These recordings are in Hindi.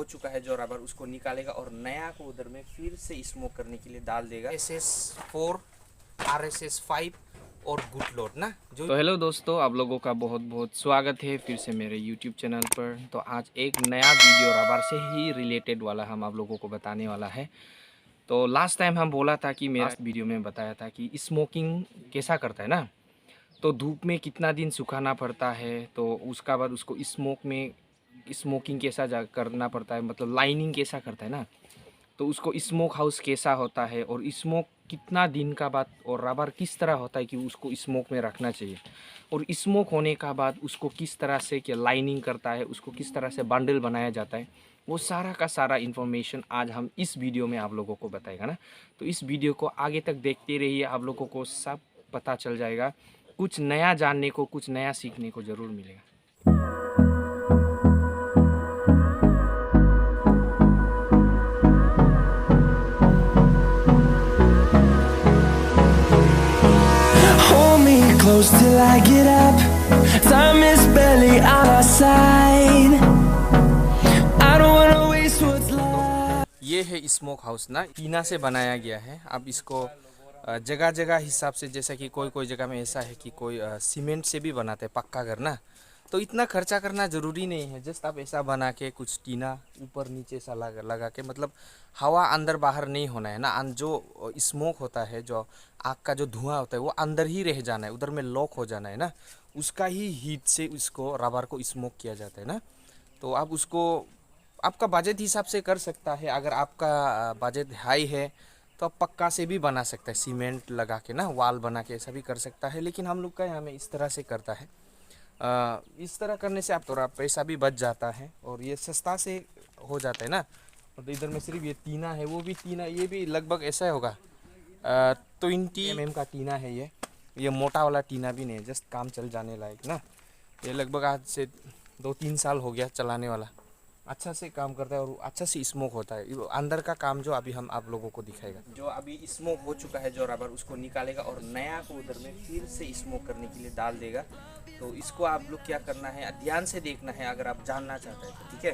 हो चुका है जो रबर उसको निकालेगा और नया को उधर में फिर से स्मोक करने के लिए डाल देगा। SS4 RSS5 और गुड लोड ना जो। तो हेलो दोस्तों, आप लोगों का बहुत बहुत स्वागत है फिर से मेरे YouTube चैनल पर। तो आज एक नया वीडियो रबर से ही रिलेटेड वाला हम आप लोगों को बताने वाला है। तो लास्ट टाइम हम बोला था कि मेरा वीडियो में बताया था कि स्मोकिंग कैसा करता है ना, तो धूप में कितना दिन सुखाना पड़ता है, तो उसका बाद उसको स्मोकिंग कैसा करना पड़ता है, मतलब लाइनिंग कैसा करता है ना, तो उसको स्मोक हाउस कैसा होता है और स्मोक कितना दिन का बाद और रबर किस तरह होता है कि उसको स्मोक में रखना चाहिए, और स्मोक होने का बाद उसको किस तरह से क्या लाइनिंग करता है, उसको किस तरह से बंडल बनाया जाता है, वो सारा का सारा इन्फॉर्मेशन आज हम इस वीडियो में आप लोगों को बताएगा ना। तो इस वीडियो को आगे तक देखते रहिए, आप लोगों को सब पता चल जाएगा, कुछ नया जानने को, कुछ नया सीखने को ज़रूर मिलेगा। Close till I get up. Time is barely on our side. I don't wanna waste what's left. ये है स्मोक हाउस ना, टीना से बनाया गया है। अब इसको जगह जगह हिसाब से, जैसा कि कोई कोई जगह में ऐसा है कि कोई सीमेंट से भी बनाते हैं पक्का घर ना, तो इतना खर्चा करना ज़रूरी नहीं है। जस्ट आप ऐसा बना के कुछ टीना ऊपर नीचे सा लगा के, मतलब हवा अंदर बाहर नहीं होना है ना। जो स्मोक होता है, जो आग का जो धुआं होता है, वो अंदर ही रह जाना है, उधर में लॉक हो जाना है ना। उसका ही हीट से उसको रबर को स्मोक किया जाता है ना। तो आप उसको आपका बजट हिसाब से कर सकता है। अगर आपका बजट हाई है तो आप पक्का से भी बना सकता है, सीमेंट लगा के ना, वाल बना के ऐसा भी कर सकता है। लेकिन हम लोग का यहाँ में इस तरह से करता है। इस तरह करने से आप थोड़ा पैसा भी बच जाता है और ये सस्ता से हो जाता है ना। और इधर में सिर्फ ये टीना है, वो भी टीना, ये भी लगभग ऐसा होगा 20 mm का टीना है। ये मोटा वाला टीना भी नहीं है, जस्ट काम चल जाने लायक ना। ये लगभग आज से 2-3 साल हो गया चलाने वाला। अच्छा से काम करता है और अच्छा से स्मोक होता है। अंदर का काम जो अभी हम आप लोगों को दिखाएगा, जो अभी स्मोक हो चुका है जो रबर उसको निकालेगा और नया को उधर में फिर से स्मोक करने के लिए डाल देगा। तो इसको आप लोग क्या करना है, ध्यान से देखना है अगर आप जानना चाहते हैं तो, ठीक है।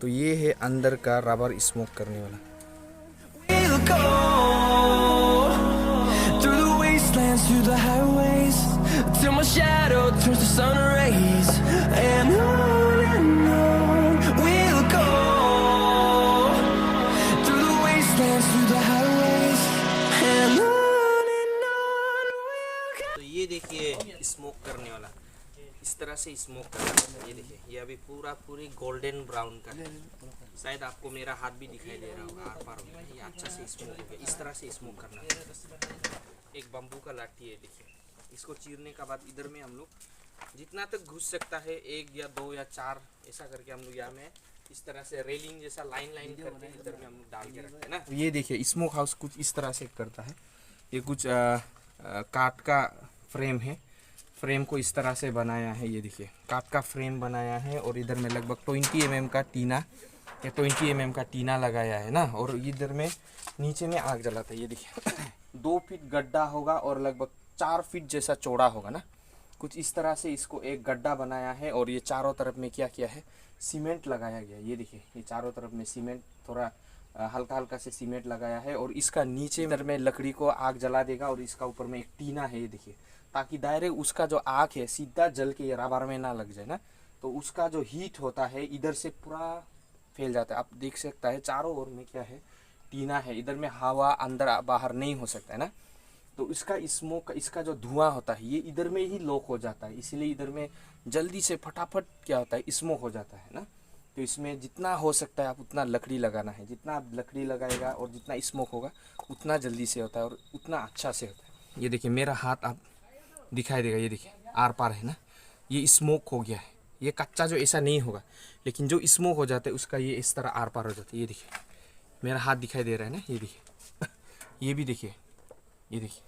तो ये है अंदर का रबर स्मोक करने वाला। We'll go through the wastelands, through the highways, till my shadow turns to sun rays. And on we'll go through the wastelands, through the highways. And on we'll go. तो ये देखिए स्मोक करने वाला, इस तरह से स्मोक करना है। ये देखिए, ये अभी पूरी गोल्डन ब्राउन का है। शायद आपको मेरा हाथ भी दिखाई दे रहा होगा, आर पार हो गया। ये अच्छा से स्मोक हो गया। इस तरह से स्मोक करना है। एक बम्बू का लाठी है, देखिए, इसको चीरने का बाद इधर में हम लोग जितना तक घुस सकता है, 1 या 2 या 4 ऐसा करके हम लोग यहाँ में इस तरह से रेलिंग जैसा लाइन करके इधर में हम लोग डाल के रखते हैं ना। ये देखिए स्मोक हाउस कुछ इस तरह से करता है। ये कुछ काठ का फ्रेम है, फ्रेम को इस तरह से बनाया है। ये देखिए काठ का फ्रेम बनाया है और इधर में लगभग 20 mm का टीना, या 20 mm का टीना लगाया है ना। और इधर में नीचे में आग जलाता है। ये देखिए 2 फीट गड्ढा होगा और लगभग 4 फीट जैसा चौड़ा होगा ना। कुछ इस तरह से इसको एक गड्ढा बनाया है और ये चारों तरफ में क्या किया है, सीमेंट लगाया गया। ये देखिए, ये चारों तरफ में सीमेंट, थोड़ा हल्का हल्का से सीमेंट लगाया है। और इसका नीचे में लकड़ी को आग जला देगा और इसका ऊपर में एक टीना है, ये देखिए, ताकि डायरेक्ट उसका जो आग है सीधा जल के रबर में ना लग जाए ना। तो उसका जो हीट होता है इधर से पूरा फैल जाता है। आप देख सकता है चारों ओर में क्या है, टीना है। इधर में हवा अंदर बाहर नहीं हो सकता है ना। तो इसका स्मोक, इसका जो धुआं होता है ये इधर में ही लॉक हो जाता है, इसलिए इधर में जल्दी से फटाफट क्या होता है, स्मोक हो जाता है ना। तो इसमें जितना हो सकता है आप उतना लकड़ी लगाना है। जितना आप लकड़ी लगाएगा और जितना स्मोक होगा उतना जल्दी से होता है और उतना अच्छा से होता है। ये देखिए मेरा हाथ आप दिखाई देगा, ये देखिए आर पार है ना। ये स्मोक हो गया है। ये कच्चा जो ऐसा नहीं होगा, लेकिन जो स्मोक हो जाता है उसका ये इस तरह आर पार हो जाता है। ये देखिए मेरा हाथ दिखाई दे रहा है ना, ये देखिए ये भी देखिए, ये देखिए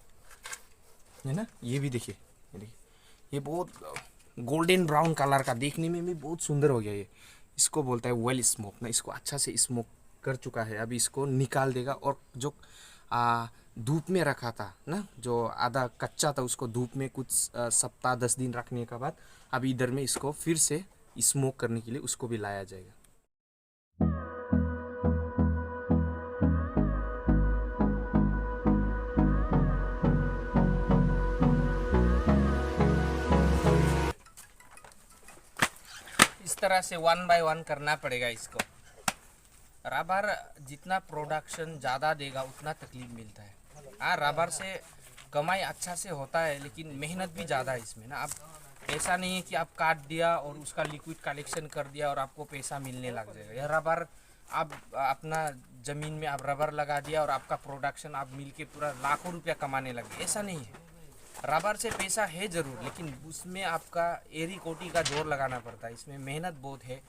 है ना, ये भी देखिए, ये देखिए, ये बहुत गोल्डन ब्राउन कलर का, देखने में भी बहुत सुंदर हो गया। ये इसको बोलता है वेल स्मोक ना। इसको अच्छा से स्मोक कर चुका है। अभी इसको निकाल देगा और जो धूप में रखा था ना, जो आधा कच्चा था, उसको धूप में कुछ सप्ताह 10 दिन रखने के बाद अभी इधर में इसको फिर से स्मोक करने के लिए उसको भी लाया जाएगा। इस तरह से 1 बाय 1 करना पड़ेगा इसको। रबर जितना प्रोडक्शन ज़्यादा देगा उतना तकलीफ मिलता है। हाँ, रबर से कमाई अच्छा से होता है लेकिन मेहनत भी ज़्यादा है इसमें ना। अब ऐसा नहीं है कि आप काट दिया और उसका लिक्विड कलेक्शन कर दिया और आपको पैसा मिलने लग जाएगा। यह रबर आप अपना ज़मीन में आप रबर लगा दिया और आपका प्रोडक्शन आप मिल के पूरा लाखों रुपया कमाने लगे, ऐसा नहीं है। रबर से पैसा है ज़रूर लेकिन उसमें आपका एरी कोटी का जोर लगाना पड़ता है। इसमें मेहनत बहुत है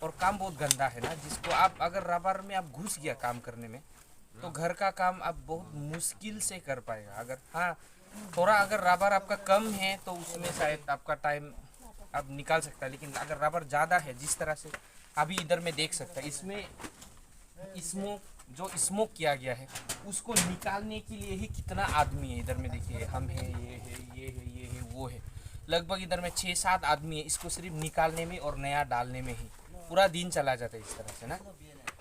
और काम बहुत गंदा है ना, जिसको आप अगर रबर में आप घुस गया काम करने में तो घर का काम आप बहुत मुश्किल से कर पाएगा। अगर हाँ थोड़ा अगर रबर आपका कम है तो उसमें शायद आपका टाइम आप निकाल सकता है, लेकिन अगर रबर ज़्यादा है जिस तरह से अभी इधर में देख सकता है, इसमें जो स्मोक किया गया है उसको निकालने के लिए ही कितना आदमी है। इधर में देखिए हम हैं, ये है, ये है, ये है, वो है, लगभग इधर में 6-7 आदमी है। इसको सिर्फ निकालने में और नया डालने में ही पूरा दिन चला जाता है इस तरह से ना।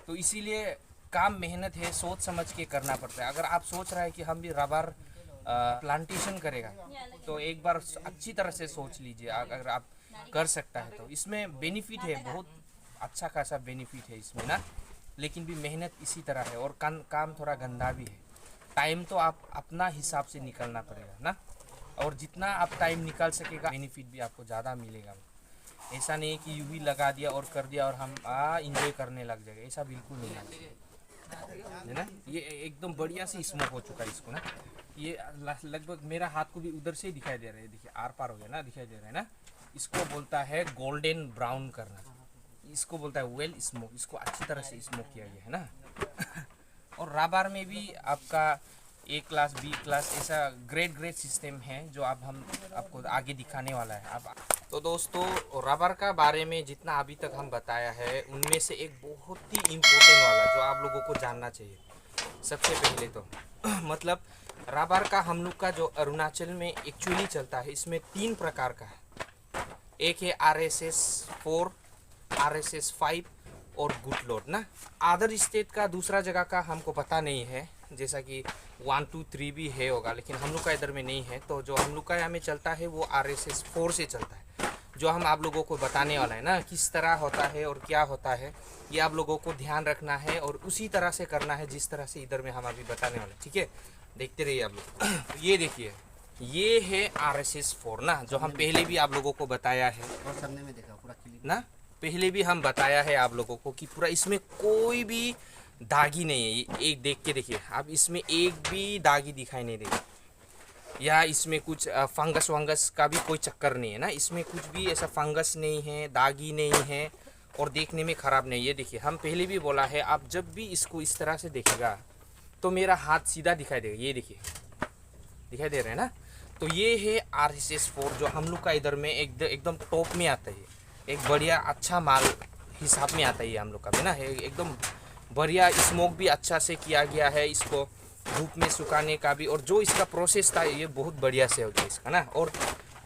तो इसीलिए काम मेहनत है, सोच समझ के करना पड़ता है। अगर आप सोच रहे हैं कि हम भी रबर प्लांटेशन करेगा तो एक बार अच्छी तरह से सोच लीजिए। अगर आप कर सकता है तो इसमें बेनिफिट है, बहुत अच्छा खासा बेनिफिट है इसमें ना, लेकिन भी मेहनत इसी तरह है और काम थोड़ा गंदा भी है। टाइम तो आप अपना हिसाब से निकलना पड़ेगा ना, और जितना आप टाइम निकाल सकेगा बेनिफिट भी आपको ज़्यादा मिलेगा। ऐसा नहीं है कि यूं ही लगा दिया और कर दिया और हम इंजॉय करने लग जाएगा, ऐसा बिल्कुल नहीं है ना। ये एकदम बढ़िया से स्मोक हो चुका है इसको ना। ये लगभग मेरा हाथ को भी उधर से ही दिखाई दे रहा है, देखिए आर पार हो गया ना, दिखाई दे रहा है ना। इसको बोलता है गोल्डन ब्राउन करना, इसको बोलता है वेल स्मोक। इसको अच्छी तरह से स्मोक किया गया है ना। और रबर में भी आपका A क्लास, B क्लास, ऐसा ग्रेड सिस्टम है जो अब हम आपको आगे दिखाने वाला है। अब तो दोस्तों रबर का बारे में जितना अभी तक हम बताया है उनमें से एक बहुत ही इम्पोर्टेंट वाला जो आप लोगों को जानना चाहिए सबसे पहले तो मतलब रबर का हम लोग का जो अरुणाचल में एक्चुअली चलता है इसमें 3 प्रकार का है। एक है RSS 4, RSS 5 और गुड लोड ना। अदर स्टेट का दूसरा जगह का हमको पता नहीं है, जैसा कि 1, 2, 3 भी है होगा, लेकिन हम लोग का इधर में नहीं है। तो जो हम लोग का यहाँ में चलता है वो RSS 4 से चलता है, जो हम आप लोगों को बताने वाला है ना किस तरह होता है और क्या होता है। ये आप लोगों को ध्यान रखना है और उसी तरह से करना है जिस तरह से इधर में हम अभी बताने वाले, ठीक है। देखते रहिए आप लोग। ये देखिए ये है RSS 4 ना, जो हम पहले भी आप लोगों को बताया है और सामने में देखा पूरा क्लिप ना, पहले भी हम बताया है आप लोगों को कि पूरा इसमें कोई भी दागी नहीं है। एक देख के देखिए आप, इसमें एक भी दागी दिखाई नहीं देगा, या इसमें कुछ फंगस वंगस का भी कोई चक्कर नहीं है ना। इसमें कुछ भी ऐसा फंगस नहीं है, दागी नहीं है और देखने में ख़राब नहीं है। ये देखिए हम पहले भी बोला है, आप जब भी इसको इस तरह से देखेगा तो मेरा हाथ सीधा दिखाई देगा। ये देखिए दिखाई दे रहा है ना। तो ये है RSS 4 जो हम लोग का इधर में एकदम टॉप में आता है, एक बढ़िया अच्छा माल हिसाब में आता है ये हम लोग का भी ना। एकदम बढ़िया स्मोक भी अच्छा से किया गया है, इसको धूप में सुखाने का भी, और जो इसका प्रोसेस था ये बहुत बढ़िया से हो गया इसका ना। और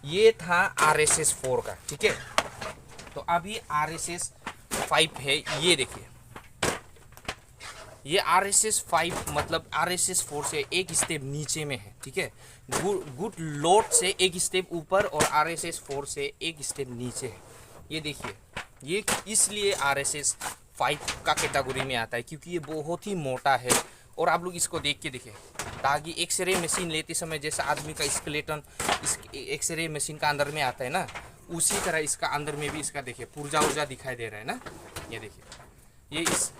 ये था RSS 4 का, ठीक है। तो अभी RSS 5 है, ये देखिए ये RSS 5 मतलब RSS 4 से एक स्टेप नीचे में है, ठीक है। गुड लोड से एक स्टेप ऊपर और RSS 4 से एक स्टेप नीचे है। ये देखिए ये इसलिए RSS 5 का कैटेगरी में आता है क्योंकि ये बहुत ही मोटा है। और आप लोग इसको देख के देखिए, ताकि एक्सरे मशीन लेते समय जैसा आदमी का स्केलेटन इस एक्सरे मशीन का अंदर में आता है ना, उसी तरह इसका अंदर में भी इसका देखिए पुर्जा दिखाई दे रहा है ना। ये देखिए ये इस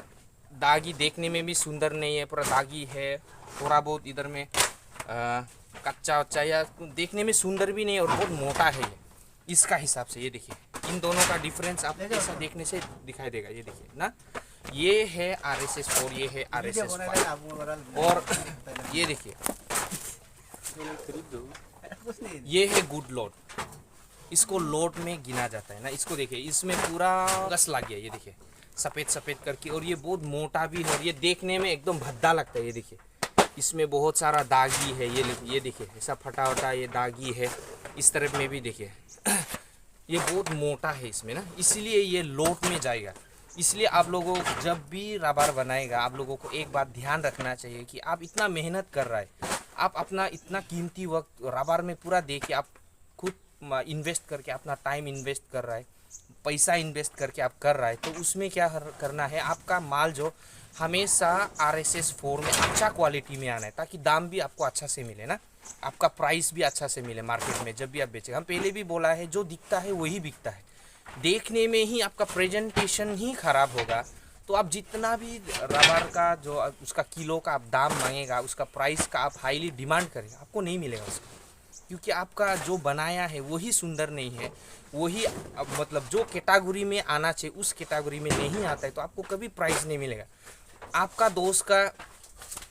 दागी देखने में भी सुंदर नहीं है, पूरा दागी है, थोड़ा बहुत इधर में कच्चा वच्चा या देखने में सुंदर भी नहीं और बहुत मोटा है ये इसका हिसाब से। ये देखिए इन दोनों का डिफरेंस आप ऐसा देखने से दिखाई देगा। ये देखिए ना, ये है RSS 4, ये है RSS 5 और ये देखिए ये है गुड लोड। इसको लोड में गिना जाता है ना। इसको देखिए इसमें पूरा गस लग गया, ये देखिए सफ़ेद करके, और ये बहुत मोटा भी है और ये देखने में एकदम भद्दा लगता है। ये देखिए इसमें बहुत सारा दागी है, ये देखिए ऐसा फटा ये दागी है। इस तरफ में भी देखिए ये बहुत मोटा है इसमें ना, इसीलिए ये लोट में जाएगा। इसलिए आप लोगों को जब भी रबर बनाएगा, आप लोगों को एक बात ध्यान रखना चाहिए कि आप इतना मेहनत कर रहा है, आप अपना इतना कीमती वक्त रबर में पूरा दे के आप खुद इन्वेस्ट करके अपना टाइम इन्वेस्ट कर रहा है, पैसा इन्वेस्ट करके आप कर रहा है, तो उसमें क्या करना है, आपका माल जो हमेशा RSS4 में अच्छा क्वालिटी में आना है, ताकि दाम भी आपको अच्छा से मिले ना, आपका प्राइस भी अच्छा से मिले मार्केट में जब भी आप बेचेगा। हम पहले भी बोला है, जो दिखता है वही बिकता है। देखने में ही आपका प्रेजेंटेशन ही खराब होगा तो आप जितना भी रबर का जो उसका किलो का आप दाम मांगेगा, उसका प्राइस का आप हाईली डिमांड करेंगे, आपको नहीं मिलेगा उसका, क्योंकि आपका जो बनाया है वही सुंदर नहीं है, वही मतलब जो कैटेगरी में आना चाहिए उस कैटेगरी में नहीं आता है, तो आपको कभी प्राइस नहीं मिलेगा। आपका दोस्त का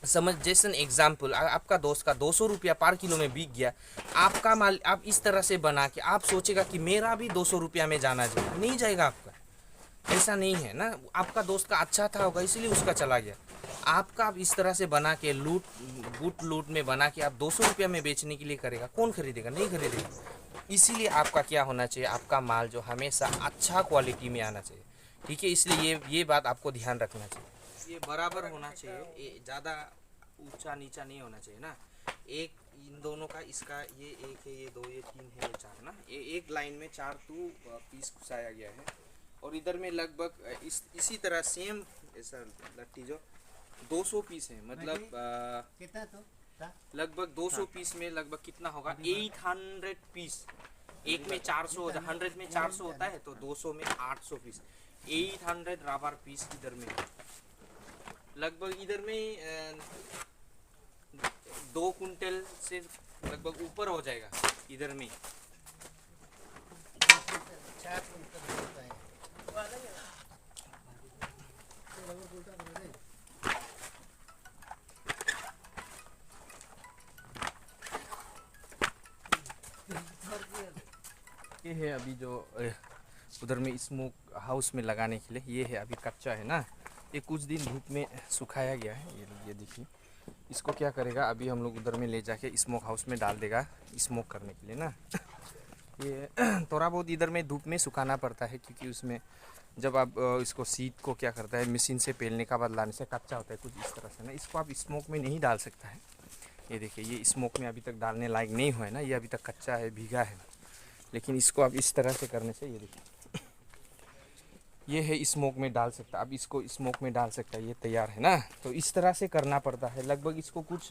समझ, जैसे एग्जाम्पल, आपका दोस्त का 200 रुपया पर किलो में बिक गया, आपका माल आप इस तरह से बना के आप सोचेगा कि मेरा भी 200 रुपया में जाना चाहिए, नहीं जाएगा आपका, ऐसा नहीं है ना। आपका दोस्त का अच्छा था होगा इसलिए उसका चला गया, आपका आप इस तरह से बना के लूट में बना के आप 200 रुपया में बेचने के लिए करेगा, कौन खरीदेगा, नहीं खरीदेगा। इसीलिए आपका क्या होना चाहिए, आपका माल जो हमेशा अच्छा क्वालिटी में आना चाहिए, ठीक है। इसलिए ये बात आपको ध्यान रखना चाहिए, ये बराबर होना चाहिए, ज़्यादा ऊंचा नीचा नहीं होना चाहिए ना। एक इन दोनों का, इसका ये एक है, ये दो, ये तीन है, ये चार ना, ये एक लाइन में 4 पीस घुसाया गया है। और इधर में लगभग इसी तरह सेम ऐसा लट्टी जो 200 पीस है, मतलब कितना तो लगभग 200 पीस में लगभग कितना होगा, 800 पीस। एक में 400 होता है, 100 में 400 होता है, तो 200 में 800 पीस, 800 रबर पीस इधर में लगभग, इधर में 2 कुंटल से लगभग ऊपर हो जाएगा इधर में। 4 कुंटल होता है। ये है अभी जो उधर में स्मोक हाउस में लगाने के लिए, ये है अभी कच्चा है ना, ये कुछ दिन धूप में सुखाया गया है। ये देखिए, इसको क्या करेगा, अभी हम लोग उधर में ले जाके स्मोक हाउस में डाल देगा स्मोक करने के लिए ना। ये थोड़ा बहुत इधर में धूप में सुखाना पड़ता है, क्योंकि उसमें जब आप इसको सीड को क्या करता है, मशीन से पेलने का बाद लाने से कच्चा होता है कुछ इस तरह से ना, इसको आप स्मोक में नहीं डाल सकता है। ये देखिए, ये स्मोक में अभी तक डालने लायक नहीं हुआ है ना, ये अभी तक कच्चा है, भीगा है, लेकिन इसको आप इस तरह से करने से, ये देखिए, ये है स्मोक में डाल सकता, अब इसको स्मोक में डाल सकता है, ये तैयार है ना। तो इस तरह से करना पड़ता है, लगभग इसको कुछ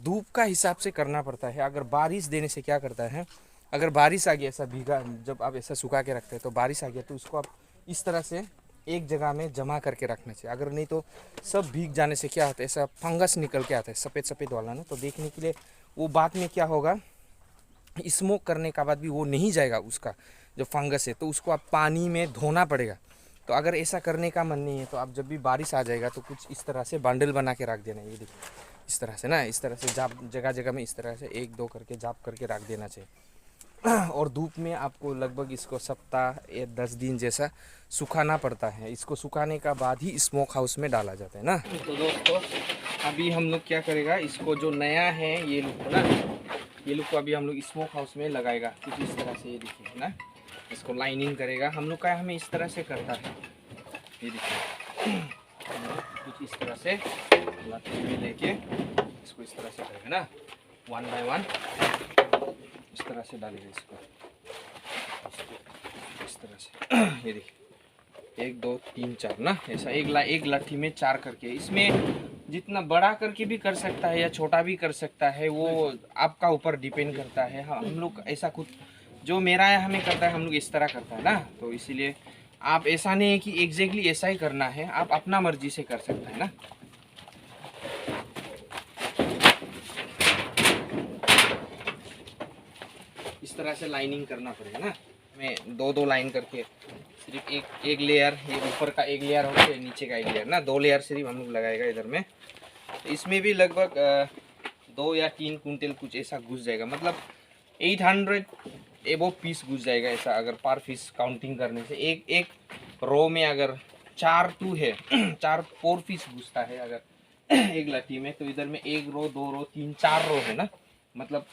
धूप का हिसाब से करना पड़ता है। अगर बारिश देने से क्या करता है, अगर बारिश आ गया ऐसा भीगा, जब आप ऐसा सुखा के रखते हैं तो बारिश आ गया, तो इसको आप इस तरह से एक जगह में जमा करके रखना चाहिए। अगर नहीं तो सब भीग जाने से क्या होता है, ऐसा फंगस निकल के आता है सफ़ेद सफ़ेद वाला ना, तो देखने के लिए वो बाद में क्या होगा, स्मोक करने का बाद भी वो नहीं जाएगा, उसका जो फंगस है, तो उसको आप पानी में धोना पड़ेगा। तो अगर ऐसा करने का मन नहीं है, तो आप जब भी बारिश आ जाएगा तो कुछ इस तरह से बंडल बना के रख देना। ये देखिए, इस तरह से ना, इस तरह से जाप जगह जगह में इस तरह से 1-2 करके जाप करके रख देना चाहिए। और धूप में आपको लगभग इसको सप्ताह या 10 दिन जैसा सुखाना पड़ता है। इसको सुखाने का बाद ही स्मोक हाउस में डाला जाता है ना। तो दोस्तों, अभी हम लोग क्या करेगा, इसको जो नया है ये लुक ना, ये लुक को अभी हम लोग स्मोक हाउस में लगाएगा कुछ इस तरह से। ये देखिए ना, इसको लाइनिंग करेगा हम लोग का, हमें इस तरह से करता है। ये देखिए, कुछ इस तरह से लाठी में लेके इसको इस तरह से करेगा ना, 1 बाय 1 इस तरह से डालेगा इसको इस तरह से। ये देखिए, 1 2 3 4 ना, ऐसा एक लाठी में 4 करके, इसमें जितना बड़ा करके भी कर सकता है या छोटा भी कर सकता है, वो आपका ऊपर डिपेंड करता है। हाँ, हम लोग ऐसा खुद जो मेरा है हमें करता है, हम लोग इस तरह करता है ना, तो इसीलिए आप ऐसा नहीं है कि एग्जैक्टली ऐसा ही करना है, आप अपना मर्जी से कर सकते हैं ना। इस तरह से लाइनिंग करना पड़ेगा ना, मैं 2-2 लाइन करके, सिर्फ एक लेयर, ये ऊपर का एक लेयर होगा, नीचे का एक लेयर ना, 2 लेयर सिर्फ हम लोग लगाएगा इधर में। तो इसमें भी लगभग 2 या 3 कुंटल कुछ ऐसा घुस जाएगा, मतलब 800 एबो पीस घुस जाएगा ऐसा, अगर पर पीस काउंटिंग करने से। एक रो में अगर 4 है 4 पीस घुसता है अगर एक लट्टी में, तो इधर में 1 रो 2 रो 3 4 रो है ना, मतलब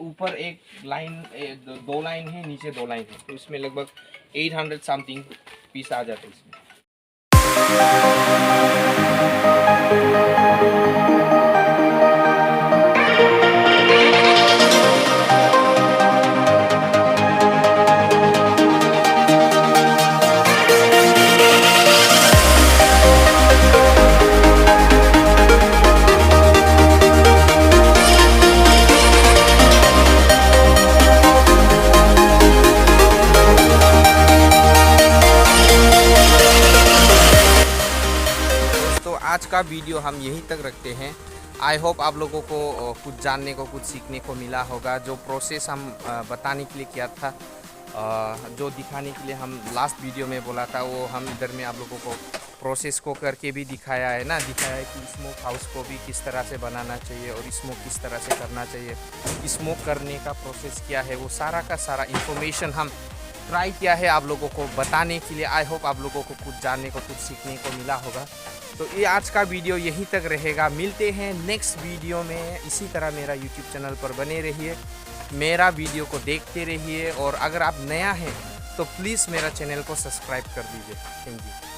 ऊपर एक लाइन, दो लाइन है, नीचे दो लाइन है, तो इसमें लगभग 800 समथिंग पीस आ जाते हैं इसमें। आज का वीडियो हम यहीं तक रखते हैं। आई होप आप लोगों को कुछ जानने को, कुछ सीखने को मिला होगा। जो प्रोसेस हम बताने के लिए किया था, जो दिखाने के लिए हम लास्ट वीडियो में बोला था, वो हम इधर में आप लोगों को प्रोसेस को करके भी दिखाया है ना, दिखाया है कि स्मोक हाउस को भी किस तरह से बनाना चाहिए और स्मोक किस तरह से करना चाहिए, स्मोक करने का प्रोसेस क्या है, वो सारा का सारा इन्फॉर्मेशन हम ट्राई किया है आप लोगों को बताने के लिए। आई होप आप लोगों को कुछ जानने को, कुछ सीखने को मिला होगा। तो ये आज का वीडियो यहीं तक रहेगा। मिलते हैं नेक्स्ट वीडियो में। इसी तरह मेरा यूट्यूब चैनल पर बने रहिए, मेरा वीडियो को देखते रहिए, और अगर आप नया हैं तो प्लीज़ मेरा चैनल को सब्सक्राइब कर दीजिए। Thank you.